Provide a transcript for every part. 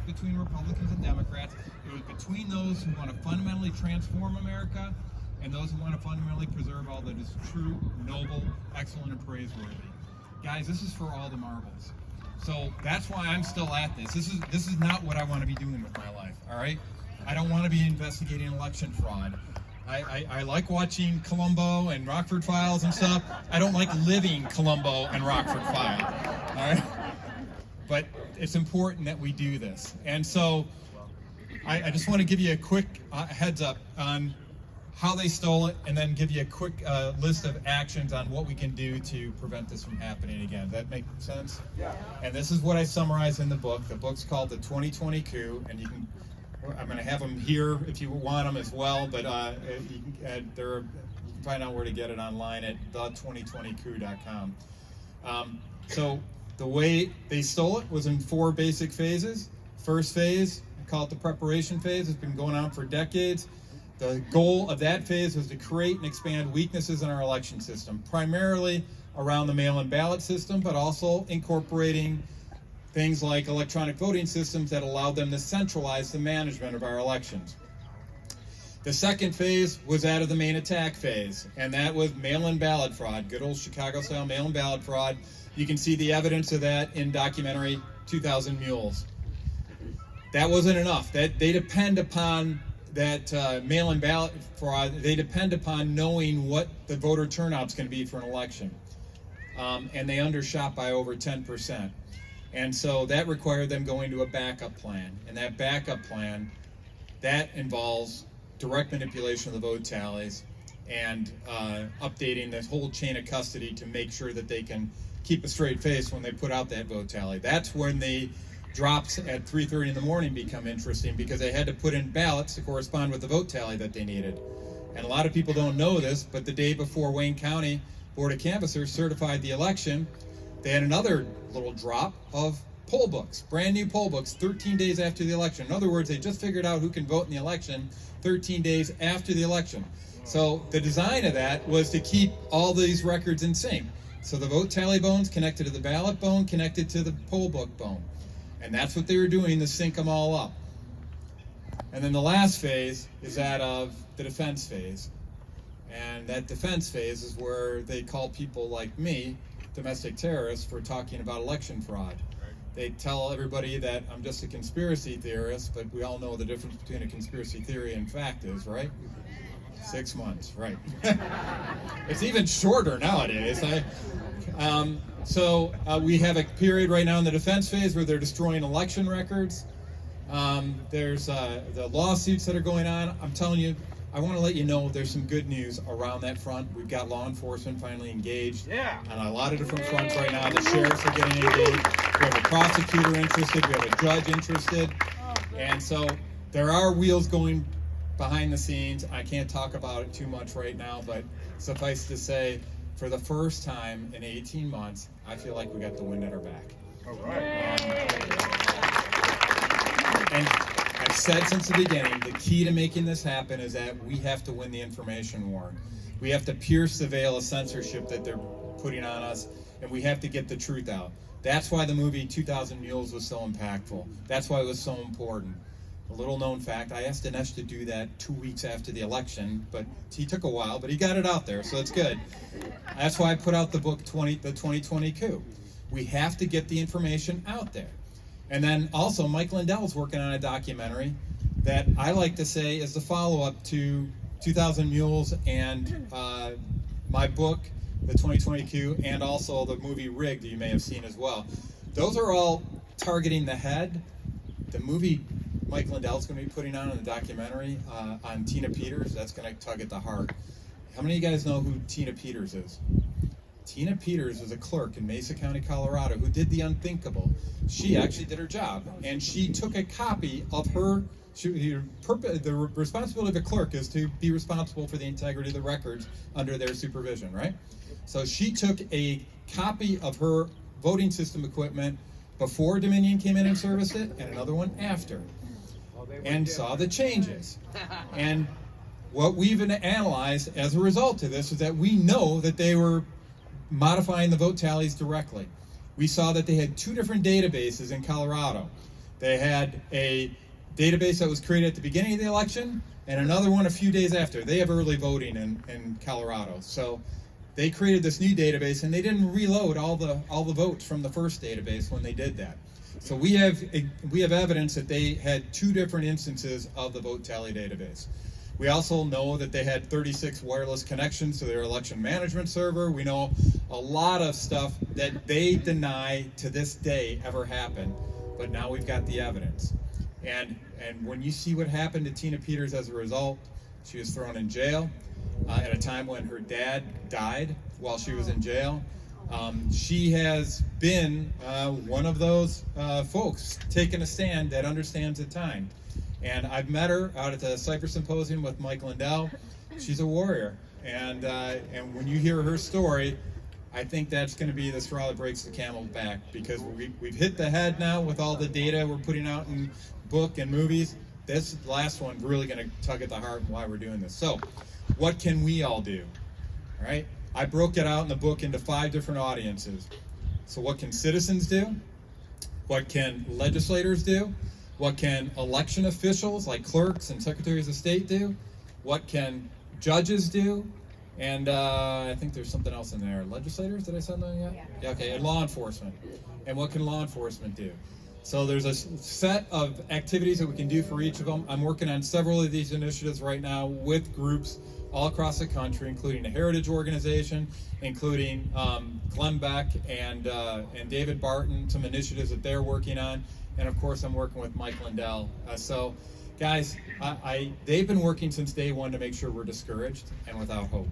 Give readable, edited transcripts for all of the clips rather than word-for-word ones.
between Republicans and Democrats. It was between those who want to fundamentally transform America and those who want to fundamentally preserve all that is true, noble, excellent, and praiseworthy. Guys, this is for all the marbles. So that's why I'm still at this. This is not what I want to be doing with my life, all right? I don't want to be investigating election fraud. I like watching Columbo and Rockford Files and stuff. I don't like living Columbo and Rockford File, all right? But it's important that we do this. And so I just want to give you a quick heads up on how they stole it, and then give you a quick list of actions on what we can do to prevent this from happening again. Does that make sense? Yeah. And this is what I summarize in the book. The book's called The 2020 Coup, and you can, I'm going to have them here if you want them as well, but you can find out where to get it online at the2020coup.com. So the way they stole it was in 4 basic phases. First phase, I call it the preparation phase. It's been going on for decades. The goal of that phase was to create and expand weaknesses in our election system, primarily around the mail-in ballot system, but also incorporating things like electronic voting systems that allowed them to centralize the management of our elections. The second phase was that of the main attack phase, and that was mail-in ballot fraud, good old Chicago-style mail-in ballot fraud. You can see the evidence of that in documentary 2,000 Mules. That wasn't enough. That they depend upon that mail-in ballot fraud, they depend upon knowing what the voter turnout's going to be for an election. And they undershot by over 10%. And so that required them going to a backup plan. And that backup plan, that involves direct manipulation of the vote tallies and updating this whole chain of custody to make sure that they can keep a straight face when they put out that vote tally. That's when the drops at 3:30 in the morning become interesting, because they had to put in ballots to correspond with the vote tally that they needed. And a lot of people don't know this, but the day before Wayne County Board of Canvassers certified the election, they had another little drop of poll books, brand new poll books, 13 days after the election. In other words, they just figured out who can vote in the election 13 days after the election. So the design of that was to keep all these records in sync. So the vote tally bone's connected to the ballot bone, connected to the poll book bone. And that's what they were doing to sync them all up. And then the last phase is that of the defense phase. And that defense phase is where they call people like me domestic terrorists for talking about election fraud. They tell everybody that I'm just a conspiracy theorist, but we all know the difference between a conspiracy theory and fact is, right? 6 months, right. It's even shorter nowadays. So we have a period right now in the defense phase where they're destroying election records. There's the lawsuits that are going on. I'm telling you, I want to let you know there's some good news around that front. We've got law enforcement finally engaged on a lot of different fronts right now. The sheriffs are getting engaged. We have a prosecutor interested. We have a judge interested. And so there are wheels going behind the scenes. I can't talk about it too much right now, but suffice to say, for the first time in 18 months, I feel like we got the wind at our back. All right. And I've said since the beginning, the key to making this happen is that we have to win the information war. We have to pierce the veil of censorship that they're putting on us, and we have to get the truth out. That's why the movie 2,000 Mules was so impactful. That's why it was so important. A little known fact, I asked Dinesh to do that 2 weeks after the election, but he took a while, but he got it out there, so it's good. That's why I put out the book, The 2020 Coup. We have to get the information out there. And then also, Mike Lindell's working on a documentary that I like to say is the follow-up to 2,000 Mules and my book, The 2020 Coup, and also the movie Rigged, you may have seen as well. Those are all targeting the head. The movie Mike Lindell's going to be putting on in the documentary on Tina Peters, that's going to tug at the heart. How many of you guys know who Tina Peters is? Tina Peters was a clerk in Mesa County, Colorado, who did the unthinkable. She actually did her job, and she took a copy of her. The responsibility of a clerk is to be responsible for the integrity of the records under their supervision, right? So she took a copy of her voting system equipment before Dominion came in and serviced it, and another one after, and saw the changes. And what we've analyzed as a result of this is that we know that they were modifying the vote tallies directly. We saw that they had 2 different databases in Colorado. They had a database that was created at the beginning of the election and another one a few days after. They have early voting in Colorado. So they created this new database, and they didn't reload all the votes from the first database when they did that. So we have evidence that they had 2 different instances of the vote tally database. We also know that they had 36 wireless connections to their election management server. We know a lot of stuff that they deny to this day ever happened, but now we've got the evidence. And when you see what happened to Tina Peters as a result, she was thrown in jail at a time when her dad died while she was in jail. She has been one of those folks taking a stand that understands the time. And I've met her out at the Cypress Symposium with Mike Lindell. She's a warrior. And when you hear her story, I think that's going to be the straw that breaks the camel's back, because we've hit the head now with all the data we're putting out in book and movies. This last one's really going to tug at the heart and why we're doing this. So what can we all do? All right. I broke it out in the book into 5 different audiences. So what can citizens do? What can legislators do? What can election officials like clerks and secretaries of state do? What can judges do? And I think there's something else in there. Legislators, did I say that yet? Yeah, okay, and law enforcement. And what can law enforcement do? So there's a set of activities that we can do for each of them. I'm working on several of these initiatives right now with groups all across the country, including the Heritage Organization, including Colbeck and David Barton, some initiatives that they're working on. And of course, I'm working with Mike Lindell. So guys, they've been working since day one to make sure we're discouraged and without hope.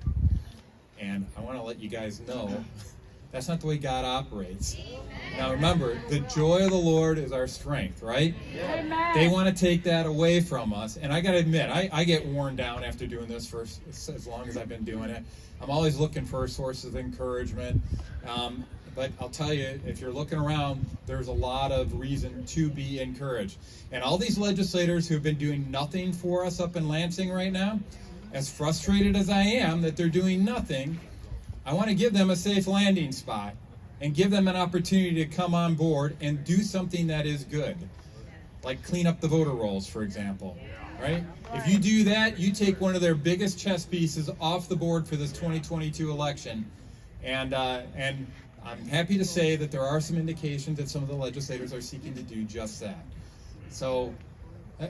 And I want to let you guys know that's not the way God operates. Now remember, the joy of the Lord is our strength, right? Amen. They want to take that away from us. And I got to admit, I get worn down after doing this for as long as I've been doing it. I'm always looking for sources of encouragement. But I'll tell you, if you're looking around, there's a lot of reason to be encouraged. And all these legislators who have been doing nothing for us up in Lansing right now, as frustrated as I am that they're doing nothing, I want to give them a safe landing spot and give them an opportunity to come on board and do something that is good, like clean up the voter rolls, for example. Right? If you do that, you take one of their biggest chess pieces off the board for this 2022 election. And I'm happy to say that there are some indications that some of the legislators are seeking to do just that. So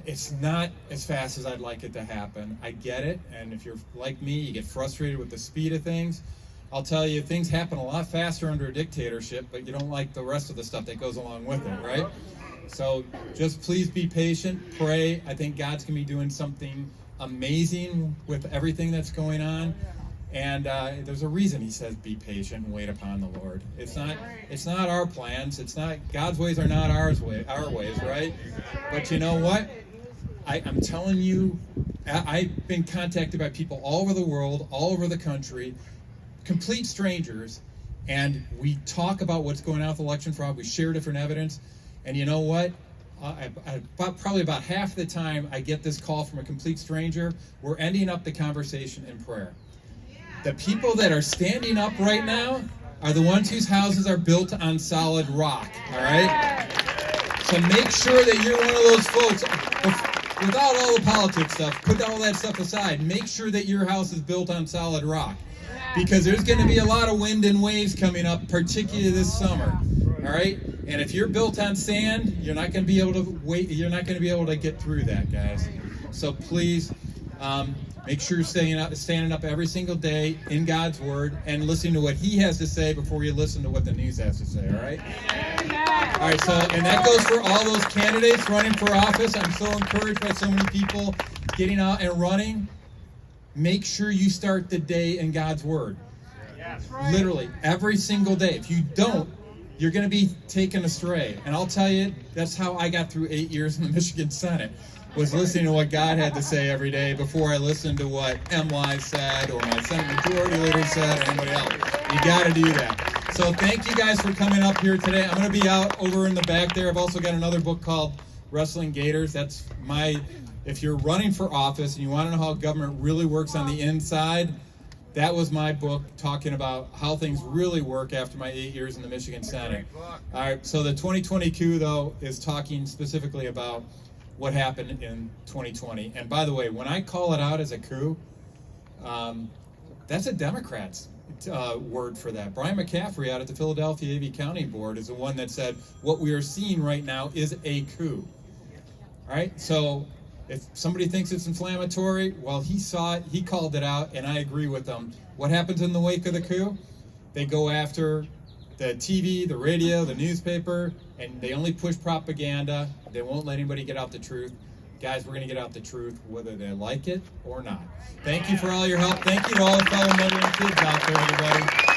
it's not as fast as I'd like it to happen. I get it, and if you're like me, you get frustrated with the speed of things. I'll tell you, things happen a lot faster under a dictatorship, but you don't like the rest of the stuff that goes along with it, right? So just please be patient, pray. I think God's going to be doing something amazing with everything that's going on. And there's a reason he says be patient and wait upon the Lord. It's not our plans. It's not, God's ways are not our ways, right? But you know what? I'm telling you, I've been contacted by people all over the world, all over the country, complete strangers, and we talk about what's going on with election fraud. We share different evidence, and you know what? Probably about half the time I get this call from a complete stranger, we're ending up the conversation in prayer. The people that are standing up right now are the ones whose houses are built on solid rock, all right? So make sure that you're one of those folks, without all the politics stuff, put all that stuff aside, make sure that your house is built on solid rock. Because there's going to be a lot of wind and waves coming up, particularly this summer, all right? And if you're built on sand, you're not going to be able to wait. You're not going to be able to get through that, guys. So please make sure you're standing up every single day in God's Word and listening to what He has to say before you listen to what the news has to say. All right. All right. So, and that goes for all those candidates running for office. I'm so encouraged by so many people getting out and running. Make sure you start the day in God's Word. Literally every single day. If you don't, you're going to be taken astray. And I'll tell you, that's how I got through 8 years in the Michigan Senate, was listening to what God had to say every day before I listened to what MY said or my Senate Majority Leader said or anybody else. You got to do that. So thank you guys for coming up here today. I'm going to be out over in the back there. I've also got another book called Wrestling Gators. That's if you're running for office and you want to know how government really works on the inside, That was my book talking about how things really work after my 8 years in the Michigan Senate. All right, so the 2020 coup, though, is talking specifically about what happened in 2020. And by the way, when I call it out as a coup, that's a Democrat's word for that. Brian McCaffrey out at the Philadelphia AV County Board is the one that said what we are seeing right now is a coup. All right, so if somebody thinks it's inflammatory, well, he saw it, he called it out, and I agree with them. What happens in the wake of the coup? They go after the TV, the radio, the newspaper, and they only push propaganda. They won't let anybody get out the truth. Guys, we're going to get out the truth whether they like it or not. Thank you for all your help. Thank you to all the fellow mothers and kids out there, everybody.